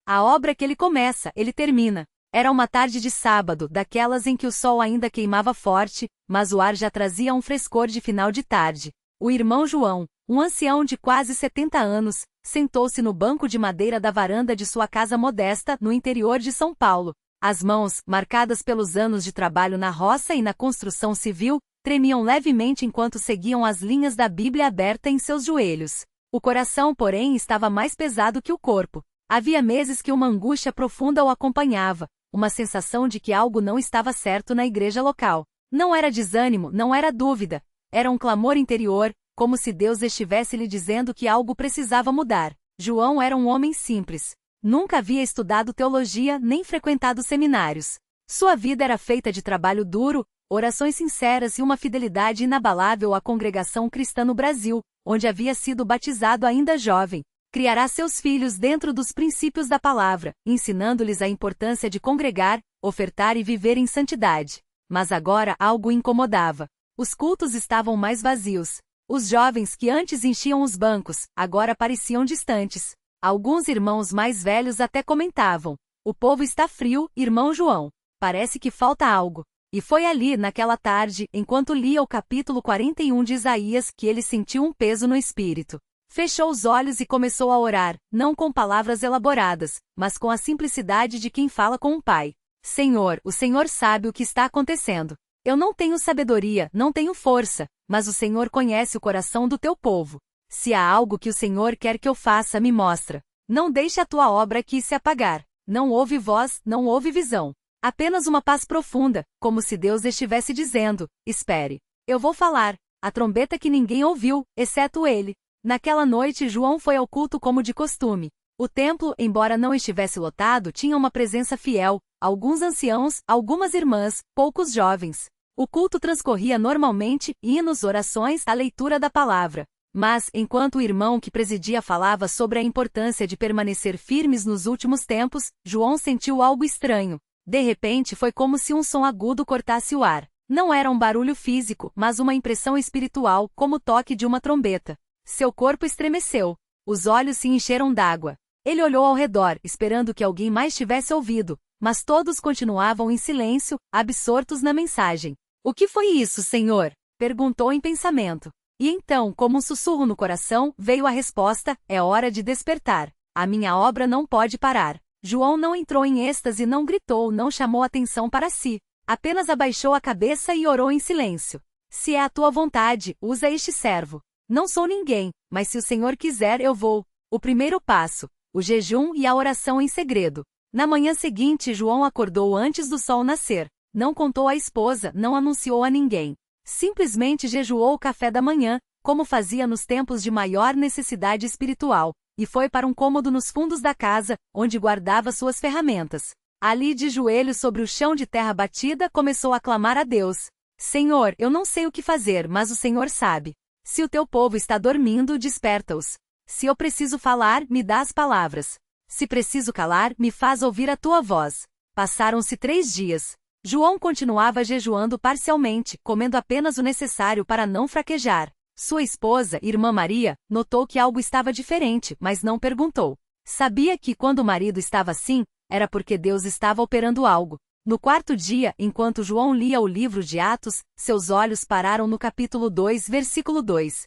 A obra que ele começa, ele termina. Era uma tarde de sábado, daquelas em que o sol ainda queimava forte, mas o ar já trazia um frescor de final de tarde. O irmão João, um ancião de quase 70 anos, sentou-se no banco de madeira da varanda de sua casa modesta, no interior de São Paulo. As mãos, marcadas pelos anos de trabalho na roça e na construção civil, tremiam levemente enquanto seguiam as linhas da Bíblia aberta em seus joelhos. O coração, porém, estava mais pesado que o corpo. Havia meses que uma angústia profunda o acompanhava, uma sensação de que algo não estava certo na igreja local. Não era desânimo, não era dúvida. Era um clamor interior, como se Deus estivesse lhe dizendo que algo precisava mudar. João era um homem simples. Nunca havia estudado teologia nem frequentado seminários. Sua vida era feita de trabalho duro, orações sinceras e uma fidelidade inabalável à congregação cristã no Brasil, onde havia sido batizado ainda jovem. Criará seus filhos dentro dos princípios da palavra, ensinando-lhes a importância de congregar, ofertar e viver em santidade. Mas agora algo o incomodava. Os cultos estavam mais vazios. Os jovens que antes enchiam os bancos, agora pareciam distantes. Alguns irmãos mais velhos até comentavam: "O povo está frio, irmão João. Parece que falta algo." E foi ali, naquela tarde, enquanto lia o capítulo 41 de Isaías, que ele sentiu um peso no espírito. Fechou os olhos e começou a orar, não com palavras elaboradas, mas com a simplicidade de quem fala com um pai. "Senhor, o Senhor sabe o que está acontecendo. Eu não tenho sabedoria, não tenho força, mas o Senhor conhece o coração do teu povo. Se há algo que o Senhor quer que eu faça, me mostra. Não deixe a tua obra aqui se apagar." Não houve voz, não houve visão. Apenas uma paz profunda, como se Deus estivesse dizendo: "Espere. Eu vou falar." A trombeta que ninguém ouviu, exceto ele. Naquela noite João foi ao culto como de costume. O templo, embora não estivesse lotado, tinha uma presença fiel, alguns anciãos, algumas irmãs, poucos jovens. O culto transcorria normalmente, hinos, orações, a leitura da palavra. Mas, enquanto o irmão que presidia falava sobre a importância de permanecer firmes nos últimos tempos, João sentiu algo estranho. De repente foi como se um som agudo cortasse o ar. Não era um barulho físico, mas uma impressão espiritual, como o toque de uma trombeta. Seu corpo estremeceu. Os olhos se encheram d'água. Ele olhou ao redor, esperando que alguém mais tivesse ouvido, mas todos continuavam em silêncio, absortos na mensagem. "O que foi isso, Senhor?" perguntou em pensamento. E então, como um sussurro no coração, veio a resposta: "É hora de despertar. A minha obra não pode parar." João não entrou em êxtase, não gritou, não chamou atenção para si. Apenas abaixou a cabeça e orou em silêncio. "Se é a tua vontade, usa este servo. Não sou ninguém, mas se o Senhor quiser eu vou." O primeiro passo: o jejum e a oração em segredo. Na manhã seguinte João acordou antes do sol nascer. Não contou à esposa, não anunciou a ninguém. Simplesmente jejuou o café da manhã, como fazia nos tempos de maior necessidade espiritual, e foi para um cômodo nos fundos da casa, onde guardava suas ferramentas. Ali, de joelhos sobre o chão de terra batida, começou a clamar a Deus: "Senhor, eu não sei o que fazer, mas o Senhor sabe. Se o teu povo está dormindo, desperta-os. Se eu preciso falar, me dá as palavras. Se preciso calar, me faz ouvir a tua voz." Passaram-se 3 dias. João continuava jejuando parcialmente, comendo apenas o necessário para não fraquejar. Sua esposa, irmã Maria, notou que algo estava diferente, mas não perguntou. Sabia que quando o marido estava assim, era porque Deus estava operando algo. No 4º dia, enquanto João lia o livro de Atos, seus olhos pararam no capítulo 2, versículo 2.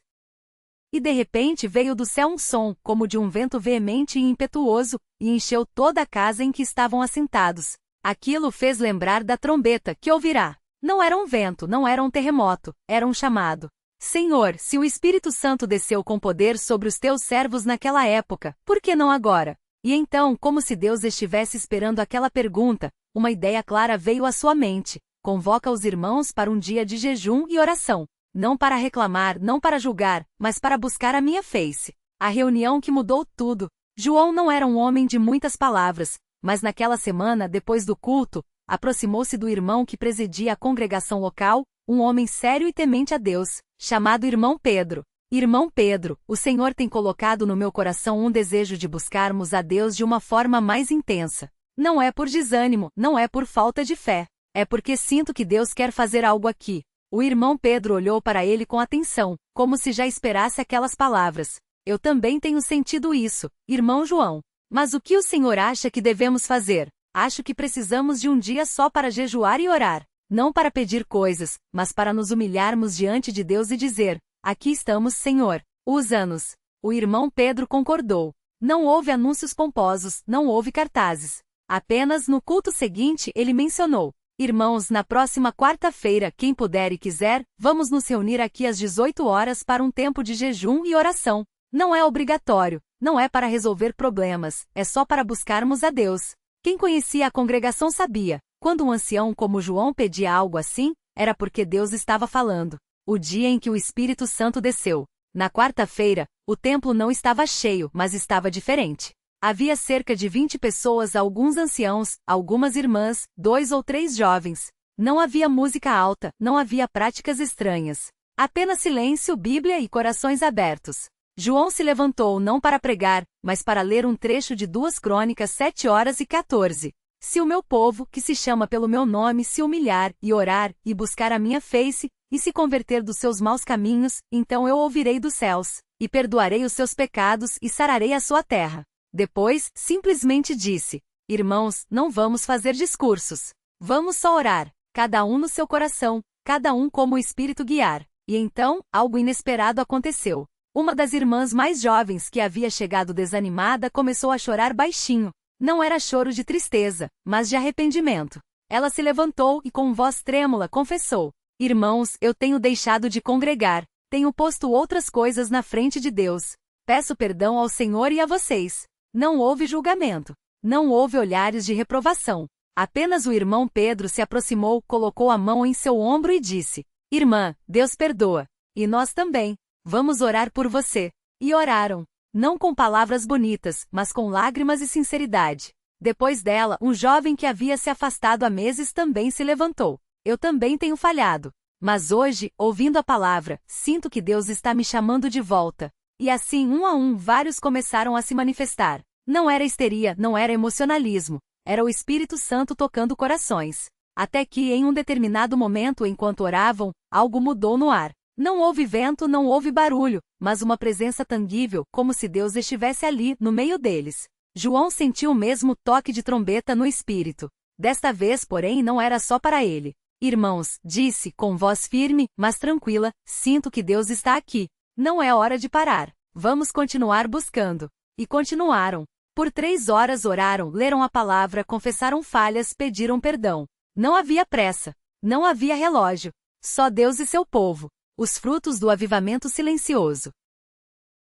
E de repente veio do céu um som, como de um vento veemente e impetuoso, e encheu toda a casa em que estavam assentados. Aquilo fez lembrar da trombeta que ouvirá. Não era um vento, não era um terremoto, era um chamado. "Senhor, se o Espírito Santo desceu com poder sobre os teus servos naquela época, por que não agora?" E então, como se Deus estivesse esperando aquela pergunta, uma ideia clara veio à sua mente: "Convoca os irmãos para um dia de jejum e oração. Não para reclamar, não para julgar, mas para buscar a minha face." A reunião que mudou tudo. João não era um homem de muitas palavras, mas naquela semana, depois do culto, aproximou-se do irmão que presidia a congregação local, um homem sério e temente a Deus, chamado Irmão Pedro. "Irmão Pedro, o Senhor tem colocado no meu coração um desejo de buscarmos a Deus de uma forma mais intensa. Não é por desânimo, não é por falta de fé. É porque sinto que Deus quer fazer algo aqui." O irmão Pedro olhou para ele com atenção, como se já esperasse aquelas palavras. "Eu também tenho sentido isso, irmão João." Mas o que o Senhor acha que devemos fazer? Acho que precisamos de um dia só para jejuar e orar. Não para pedir coisas, mas para nos humilharmos diante de Deus e dizer: aqui estamos, Senhor. Usa-nos. O irmão Pedro concordou. Não houve anúncios pomposos, não houve cartazes. Apenas no culto seguinte ele mencionou: irmãos, na próxima quarta-feira, quem puder e quiser, vamos nos reunir aqui às 18 horas para um tempo de jejum e oração. Não é obrigatório, não é para resolver problemas, é só para buscarmos a Deus. Quem conhecia a congregação sabia, quando um ancião como João pedia algo assim, era porque Deus estava falando. O dia em que o Espírito Santo desceu. Na quarta-feira, o templo não estava cheio, mas estava diferente. Havia cerca de 20 pessoas, alguns anciãos, algumas irmãs, 2 ou 3 jovens. Não havia música alta, não havia práticas estranhas. Apenas silêncio, Bíblia e corações abertos. João se levantou não para pregar, mas para ler um trecho de 2 Crônicas 7:14. Se o meu povo, que se chama pelo meu nome, se humilhar, e orar, e buscar a minha face, e se converter dos seus maus caminhos, então eu ouvirei dos céus, e perdoarei os seus pecados e sararei a sua terra. Depois, simplesmente disse: irmãos, não vamos fazer discursos. Vamos só orar, cada um no seu coração, cada um como o Espírito guiar. E então, algo inesperado aconteceu. Uma das irmãs mais jovens que havia chegado desanimada começou a chorar baixinho. Não era choro de tristeza, mas de arrependimento. Ela se levantou e com voz trêmula confessou: irmãos, eu tenho deixado de congregar, tenho posto outras coisas na frente de Deus. Peço perdão ao Senhor e a vocês. Não houve julgamento. Não houve olhares de reprovação. Apenas o irmão Pedro se aproximou, colocou a mão em seu ombro e disse: irmã, Deus perdoa. E nós também. Vamos orar por você. E oraram. Não com palavras bonitas, mas com lágrimas e sinceridade. Depois dela, um jovem que havia se afastado há meses também se levantou. Eu também tenho falhado. Mas hoje, ouvindo a palavra, sinto que Deus está me chamando de volta. E assim, um a um, vários começaram a se manifestar. Não era histeria, não era emocionalismo. Era o Espírito Santo tocando corações. Até que, em um determinado momento, enquanto oravam, algo mudou no ar. Não houve vento, não houve barulho, mas uma presença tangível, como se Deus estivesse ali, no meio deles. João sentiu o mesmo toque de trombeta no espírito. Desta vez, porém, não era só para ele. Irmãos, disse, com voz firme, mas tranquila, sinto que Deus está aqui. Não é hora de parar. Vamos continuar buscando. E continuaram. Por 3 horas oraram, leram a palavra, confessaram falhas, pediram perdão. Não havia pressa. Não havia relógio. Só Deus e seu povo. Os frutos do avivamento silencioso.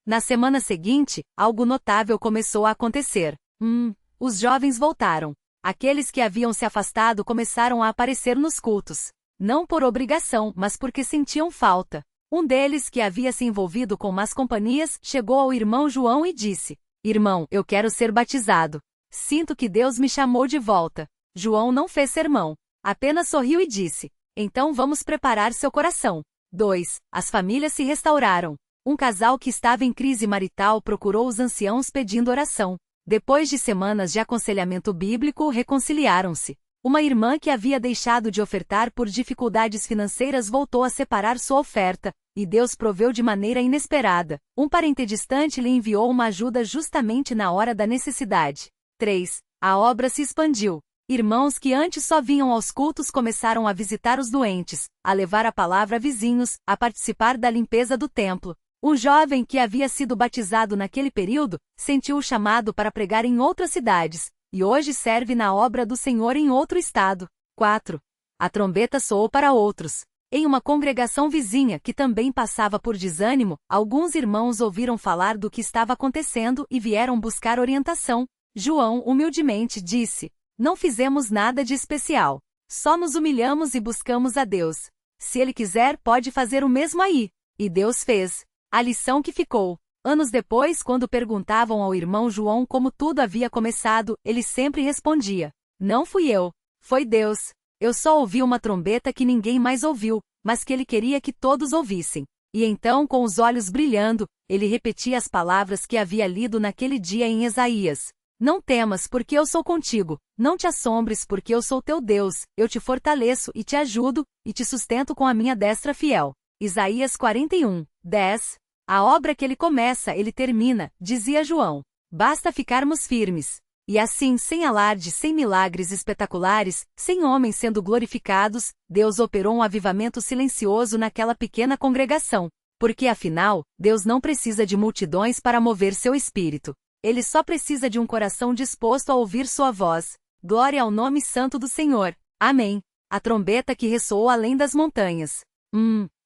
Na semana seguinte, algo notável começou a acontecer. Os jovens voltaram. Aqueles que haviam se afastado começaram a aparecer nos cultos. Não por obrigação, mas porque sentiam falta. Um deles, que havia se envolvido com más companhias, chegou ao irmão João e disse: irmão, eu quero ser batizado. Sinto que Deus me chamou de volta. João não fez sermão. Apenas sorriu e disse: então vamos preparar seu coração. 2. As famílias se restauraram. Um casal que estava em crise marital procurou os anciãos pedindo oração. Depois de semanas de aconselhamento bíblico, reconciliaram-se. Uma irmã que havia deixado de ofertar por dificuldades financeiras voltou a separar sua oferta, e Deus proveu de maneira inesperada. Um parente distante lhe enviou uma ajuda justamente na hora da necessidade. 3. A obra se expandiu. Irmãos que antes só vinham aos cultos começaram a visitar os doentes, a levar a palavra a vizinhos, a participar da limpeza do templo. Um jovem que havia sido batizado naquele período, sentiu o chamado para pregar em outras cidades, e hoje serve na obra do Senhor em outro estado. 4. A trombeta soou para outros. Em uma congregação vizinha que também passava por desânimo, alguns irmãos ouviram falar do que estava acontecendo e vieram buscar orientação. João, humildemente, disse: não fizemos nada de especial. Só nos humilhamos e buscamos a Deus. Se Ele quiser, pode fazer o mesmo aí. E Deus fez. A lição que ficou. Anos depois, quando perguntavam ao irmão João como tudo havia começado, ele sempre respondia: não fui eu. Foi Deus. Eu só ouvi uma trombeta que ninguém mais ouviu, mas que Ele queria que todos ouvissem. E então, com os olhos brilhando, ele repetia as palavras que havia lido naquele dia em Isaías: não temas, porque eu sou contigo. Não te assombres, porque eu sou teu Deus. Eu te fortaleço e te ajudo, e te sustento com a minha destra fiel. Isaías 41:10. A obra que ele começa, ele termina, dizia João. Basta ficarmos firmes. E assim, sem alarde, sem milagres espetaculares, sem homens sendo glorificados, Deus operou um avivamento silencioso naquela pequena congregação. Porque afinal, Deus não precisa de multidões para mover seu espírito. Ele só precisa de um coração disposto a ouvir sua voz. Glória ao nome santo do Senhor. Amém. A trombeta que ressoou além das montanhas.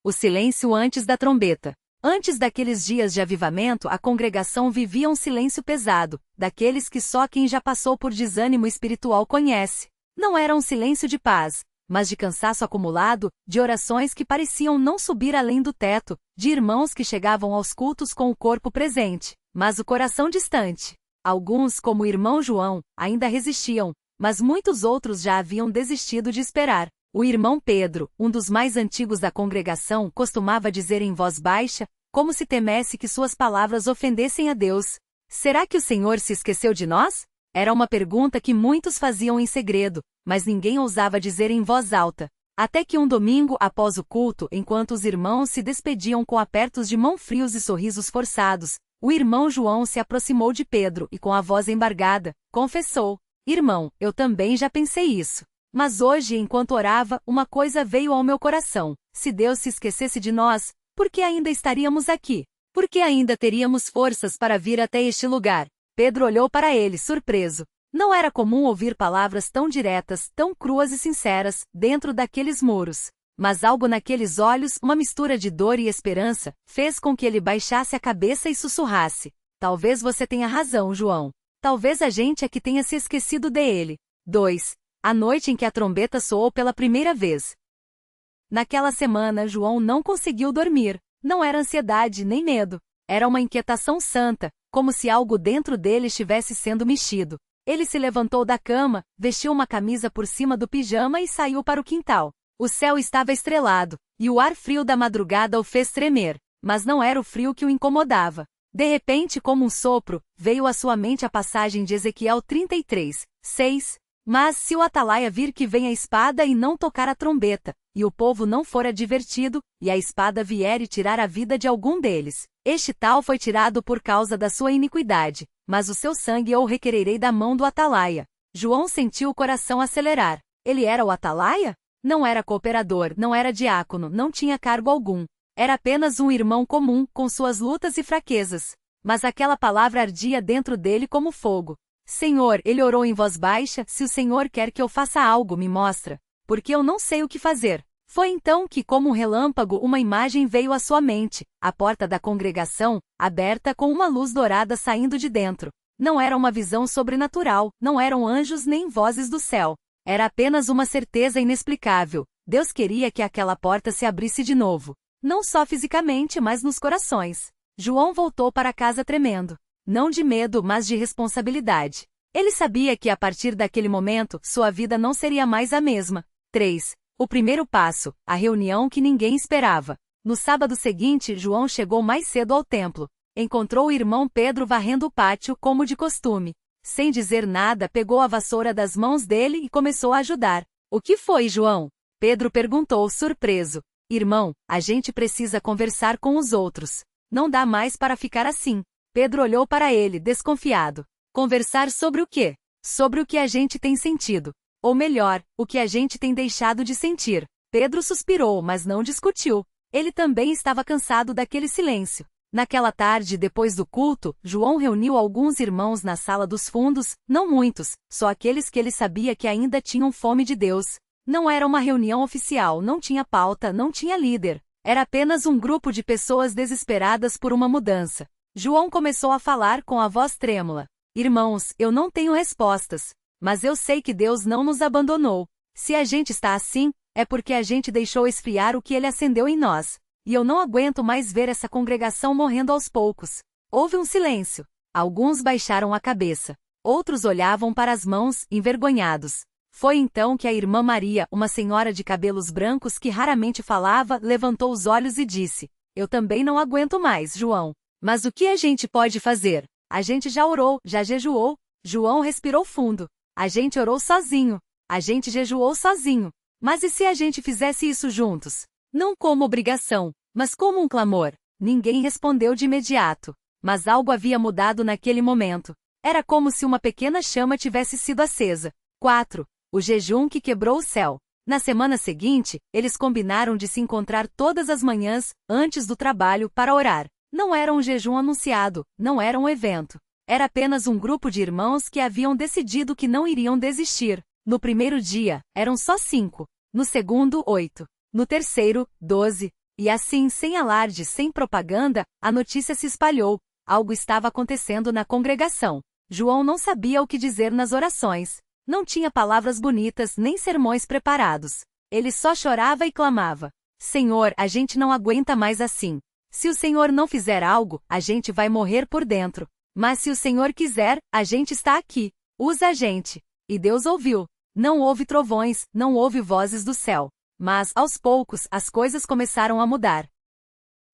O silêncio antes da trombeta. Antes daqueles dias de avivamento, a congregação vivia um silêncio pesado, daqueles que só quem já passou por desânimo espiritual conhece. Não era um silêncio de paz, mas de cansaço acumulado, de orações que pareciam não subir além do teto, de irmãos que chegavam aos cultos com o corpo presente, mas o coração distante. Alguns, como o irmão João, ainda resistiam, mas muitos outros já haviam desistido de esperar. O irmão Pedro, um dos mais antigos da congregação, costumava dizer em voz baixa, como se temesse que suas palavras ofendessem a Deus: será que o Senhor se esqueceu de nós? Era uma pergunta que muitos faziam em segredo, mas ninguém ousava dizer em voz alta. Até que um domingo após o culto, enquanto os irmãos se despediam com apertos de mão frios e sorrisos forçados, o irmão João se aproximou de Pedro e com a voz embargada, confessou: irmão, eu também já pensei isso. Mas hoje, enquanto orava, uma coisa veio ao meu coração: se Deus se esquecesse de nós, por que ainda estaríamos aqui? Por que ainda teríamos forças para vir até este lugar? Pedro olhou para ele, surpreso. Não era comum ouvir palavras tão diretas, tão cruas e sinceras, dentro daqueles muros. Mas algo naqueles olhos, uma mistura de dor e esperança, fez com que ele baixasse a cabeça e sussurrasse: talvez você tenha razão, João. Talvez a gente é que tenha se esquecido dele. 2. A noite em que a trombeta soou pela primeira vez. Naquela semana, João não conseguiu dormir. Não era ansiedade nem medo. Era uma inquietação santa, como se algo dentro dele estivesse sendo mexido. Ele se levantou da cama, vestiu uma camisa por cima do pijama e saiu para o quintal. O céu estava estrelado, e o ar frio da madrugada o fez tremer, mas não era o frio que o incomodava. De repente, como um sopro, veio à sua mente a passagem de Ezequiel 33, 6. Mas se o atalaia vir que vem a espada e não tocar a trombeta, e o povo não for advertido, e a espada vier e tirar a vida de algum deles, este tal foi tirado por causa da sua iniquidade, mas o seu sangue eu requererei da mão do atalaia. João sentiu o coração acelerar. Ele era o atalaia? Não era cooperador, não era diácono, não tinha cargo algum. Era apenas um irmão comum, com suas lutas e fraquezas. Mas aquela palavra ardia dentro dele como fogo. Senhor, ele orou em voz baixa: se o Senhor quer que eu faça algo, me mostra, porque eu não sei o que fazer. Foi então que, como um relâmpago, uma imagem veio à sua mente: a porta da congregação, aberta com uma luz dourada saindo de dentro. Não era uma visão sobrenatural, não eram anjos nem vozes do céu. Era apenas uma certeza inexplicável. Deus queria que aquela porta se abrisse de novo. Não só fisicamente, mas nos corações. João voltou para casa tremendo. Não de medo, mas de responsabilidade. Ele sabia que a partir daquele momento, sua vida não seria mais a mesma. 3. O primeiro passo, a reunião que ninguém esperava. No sábado seguinte, João chegou mais cedo ao templo. Encontrou o irmão Pedro varrendo o pátio, como de costume. Sem dizer nada, pegou a vassoura das mãos dele e começou a ajudar. O que foi, João? Pedro perguntou, surpreso. Irmão, a gente precisa conversar com os outros. Não dá mais para ficar assim. Pedro olhou para ele, desconfiado. Conversar sobre o quê? Sobre o que a gente tem sentido. Ou melhor, o que a gente tem deixado de sentir. Pedro suspirou, mas não discutiu. Ele também estava cansado daquele silêncio. Naquela tarde, depois do culto, João reuniu alguns irmãos na sala dos fundos, não muitos, só aqueles que ele sabia que ainda tinham fome de Deus. Não era uma reunião oficial, não tinha pauta, não tinha líder. Era apenas um grupo de pessoas desesperadas por uma mudança. João começou a falar com a voz trêmula. Irmãos, eu não tenho respostas, mas eu sei que Deus não nos abandonou. Se a gente está assim, é porque a gente deixou esfriar o que ele acendeu em nós. E eu não aguento mais ver essa congregação morrendo aos poucos. Houve um silêncio. Alguns baixaram a cabeça. Outros olhavam para as mãos, envergonhados. Foi então que a irmã Maria, uma senhora de cabelos brancos que raramente falava, levantou os olhos e disse: eu também não aguento mais, João. Mas o que a gente pode fazer? A gente já orou, já jejuou. João respirou fundo. A gente orou sozinho. A gente jejuou sozinho. Mas e se a gente fizesse isso juntos? Não como obrigação, mas como um clamor. Ninguém respondeu de imediato. mas algo havia mudado naquele momento. Era como se uma pequena chama tivesse sido acesa. 4. O jejum que quebrou o céu. Na semana seguinte, eles combinaram de se encontrar todas as manhãs, antes do trabalho, para orar. Não era um jejum anunciado, não era um evento. Era apenas um grupo de irmãos que haviam decidido que não iriam desistir. No primeiro dia, eram só 5. No segundo, 8. No terceiro, 12. E assim, sem alarde, sem propaganda, a notícia se espalhou. Algo estava acontecendo na congregação. João não sabia o que dizer nas orações. Não tinha palavras bonitas nem sermões preparados. Ele só chorava e clamava: Senhor, a gente não aguenta mais assim. Se o Senhor não fizer algo, a gente vai morrer por dentro. Mas se o Senhor quiser, a gente está aqui. Usa a gente. E Deus ouviu. Não houve trovões, não houve vozes do céu. Mas, aos poucos, as coisas começaram a mudar.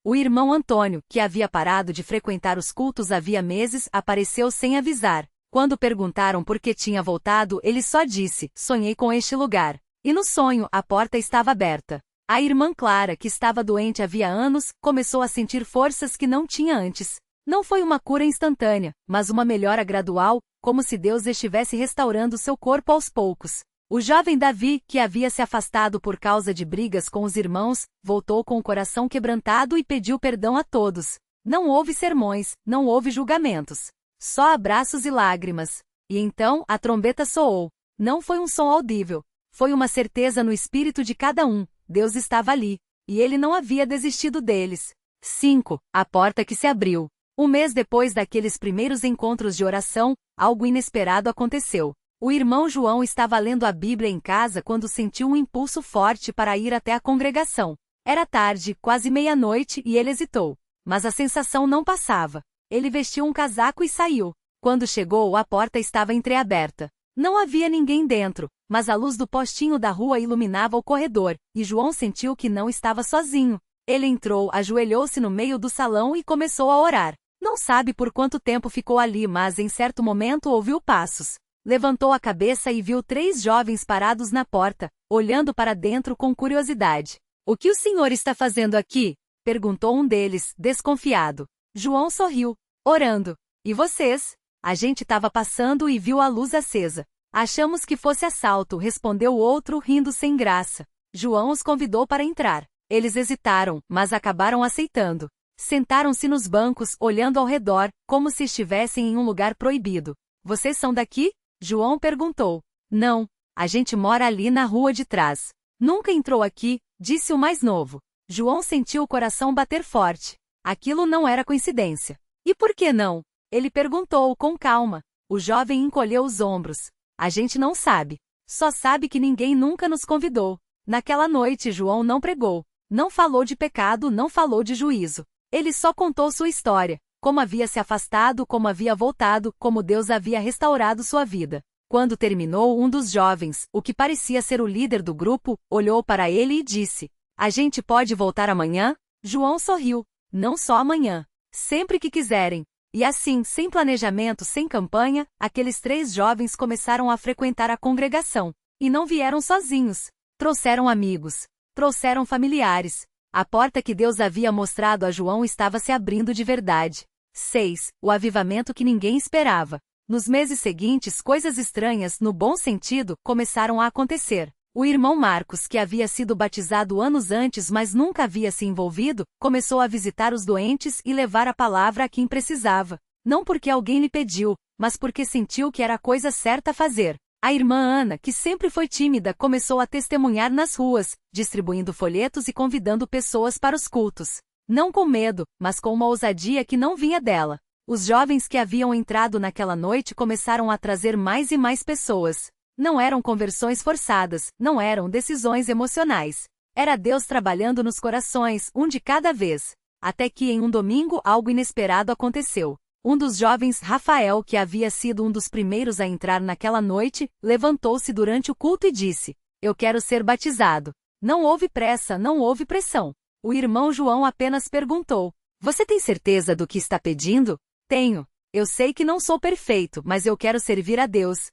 O irmão Antônio, que havia parado de frequentar os cultos havia meses, apareceu sem avisar. Quando perguntaram por que tinha voltado, ele só disse: sonhei com este lugar. E no sonho, a porta estava aberta. A irmã Clara, que estava doente havia anos, começou a sentir forças que não tinha antes. Não foi uma cura instantânea, mas uma melhora gradual, como se Deus estivesse restaurando seu corpo aos poucos. O jovem Davi, que havia se afastado por causa de brigas com os irmãos, voltou com o coração quebrantado e pediu perdão a todos. Não houve sermões, não houve julgamentos. Só abraços e lágrimas. E então, a trombeta soou. Não foi um som audível. Foi uma certeza no espírito de cada um. Deus estava ali. E ele não havia desistido deles. 5. A porta que se abriu. Um mês depois daqueles primeiros encontros de oração, algo inesperado aconteceu. O irmão João estava lendo a Bíblia em casa quando sentiu um impulso forte para ir até a congregação. Era tarde, quase meia-noite, e ele hesitou. Mas a sensação não passava. Ele vestiu um casaco e saiu. Quando chegou, a porta estava entreaberta. Não havia ninguém dentro, mas a luz do postinho da rua iluminava o corredor, e João sentiu que não estava sozinho. Ele entrou, ajoelhou-se no meio do salão e começou a orar. Não sabe por quanto tempo ficou ali, mas em certo momento ouviu passos. Levantou a cabeça e viu 3 jovens parados na porta, olhando para dentro com curiosidade. O que o senhor está fazendo aqui? Perguntou um deles, desconfiado. João sorriu. Orando. E vocês? A gente estava passando e viu a luz acesa. Achamos que fosse assalto, respondeu o outro rindo sem graça. João os convidou para entrar. Eles hesitaram, mas acabaram aceitando. Sentaram-se nos bancos, olhando ao redor, como se estivessem em um lugar proibido. Vocês são daqui? João perguntou. Não, a gente mora ali na rua de trás. Nunca entrou aqui, disse o mais novo. João sentiu o coração bater forte. Aquilo não era coincidência. E por que não? Ele perguntou com calma. O jovem encolheu os ombros. A gente não sabe. Só sabe que ninguém nunca nos convidou. Naquela noite João não pregou. Não falou de pecado, não falou de juízo. Ele só contou sua história. Como havia se afastado, como havia voltado, como Deus havia restaurado sua vida. Quando terminou, um dos jovens, o que parecia ser o líder do grupo, olhou para ele e disse: A gente pode voltar amanhã? João sorriu. Não só amanhã. Sempre que quiserem. E assim, sem planejamento, sem campanha, aqueles 3 jovens começaram a frequentar a congregação. E não vieram sozinhos. Trouxeram amigos. Trouxeram familiares. A porta que Deus havia mostrado a João estava se abrindo de verdade. 6. O avivamento que ninguém esperava. Nos meses seguintes, coisas estranhas, no bom sentido, começaram a acontecer. O irmão Marcos, que havia sido batizado anos antes mas nunca havia se envolvido, começou a visitar os doentes e levar a palavra a quem precisava. Não porque alguém lhe pediu, mas porque sentiu que era a coisa certa a fazer. A irmã Ana, que sempre foi tímida, começou a testemunhar nas ruas, distribuindo folhetos e convidando pessoas para os cultos. Não com medo, mas com uma ousadia que não vinha dela. Os jovens que haviam entrado naquela noite começaram a trazer mais e mais pessoas. Não eram conversões forçadas, não eram decisões emocionais. Era Deus trabalhando nos corações, um de cada vez. Até que em um domingo algo inesperado aconteceu. Um dos jovens, Rafael, que havia sido um dos primeiros a entrar naquela noite, levantou-se durante o culto e disse: Eu quero ser batizado. Não houve pressa, não houve pressão. O irmão João apenas perguntou: Você tem certeza do que está pedindo? Tenho. Eu sei que não sou perfeito, mas eu quero servir a Deus.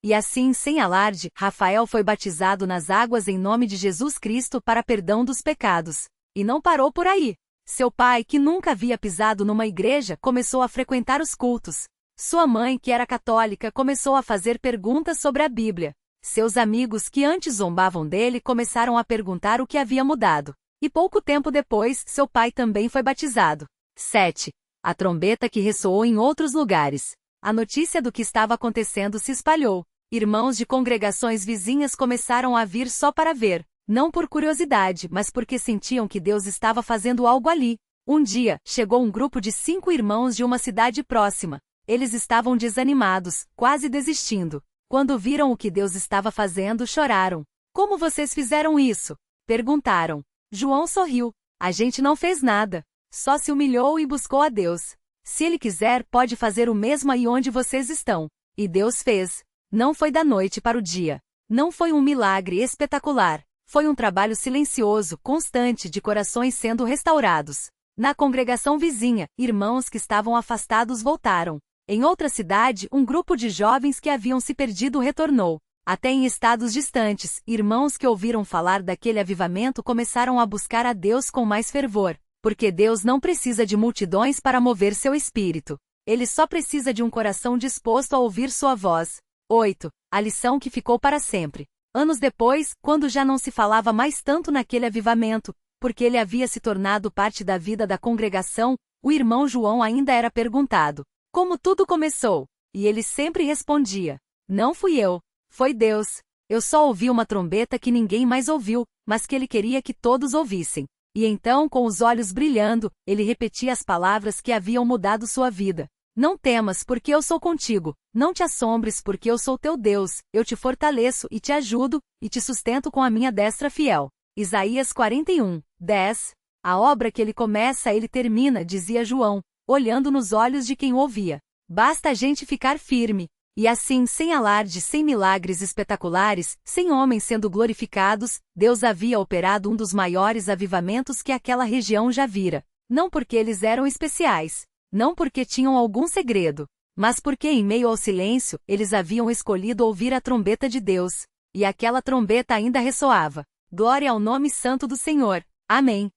E assim, sem alarde, Rafael foi batizado nas águas em nome de Jesus Cristo para perdão dos pecados. E não parou por aí. Seu pai, que nunca havia pisado numa igreja, começou a frequentar os cultos. Sua mãe, que era católica, começou a fazer perguntas sobre a Bíblia. Seus amigos, que antes zombavam dele, começaram a perguntar o que havia mudado. E pouco tempo depois, seu pai também foi batizado. 7. A trombeta que ressoou em outros lugares. A notícia do que estava acontecendo se espalhou. Irmãos de congregações vizinhas começaram a vir só para ver, não por curiosidade, mas porque sentiam que Deus estava fazendo algo ali. Um dia, chegou um grupo de 5 irmãos de uma cidade próxima. Eles estavam desanimados, quase desistindo. Quando viram o que Deus estava fazendo, choraram. Como vocês fizeram isso? Perguntaram. João sorriu. A gente não fez nada. Só se humilhou e buscou a Deus. Se Ele quiser, pode fazer o mesmo aí onde vocês estão. E Deus fez. Não foi da noite para o dia. Não foi um milagre espetacular. Foi um trabalho silencioso, constante, de corações sendo restaurados. Na congregação vizinha, irmãos que estavam afastados voltaram. Em outra cidade, um grupo de jovens que haviam se perdido retornou. Até em estados distantes, irmãos que ouviram falar daquele avivamento começaram a buscar a Deus com mais fervor, porque Deus não precisa de multidões para mover seu espírito. Ele só precisa de um coração disposto a ouvir sua voz. 8. A lição que ficou para sempre. Anos depois, quando já não se falava mais tanto naquele avivamento, porque ele havia se tornado parte da vida da congregação, o irmão João ainda era perguntado como tudo começou, e ele sempre respondia: não fui eu, foi Deus. Eu só ouvi uma trombeta que ninguém mais ouviu, mas que ele queria que todos ouvissem. E então, com os olhos brilhando, ele repetia as palavras que haviam mudado sua vida. Não temas, porque eu sou contigo. Não te assombres, porque eu sou teu Deus. Eu te fortaleço e te ajudo, e te sustento com a minha destra fiel. Isaías 41, 10. A obra que ele começa, ele termina, dizia João, olhando nos olhos de quem o ouvia. Basta a gente ficar firme. E assim, sem alarde, sem milagres espetaculares, sem homens sendo glorificados, Deus havia operado um dos maiores avivamentos que aquela região já vira. Não porque eles eram especiais. Não porque tinham algum segredo, mas porque em meio ao silêncio, eles haviam escolhido ouvir a trombeta de Deus. E aquela trombeta ainda ressoava. Glória ao nome santo do Senhor. Amém.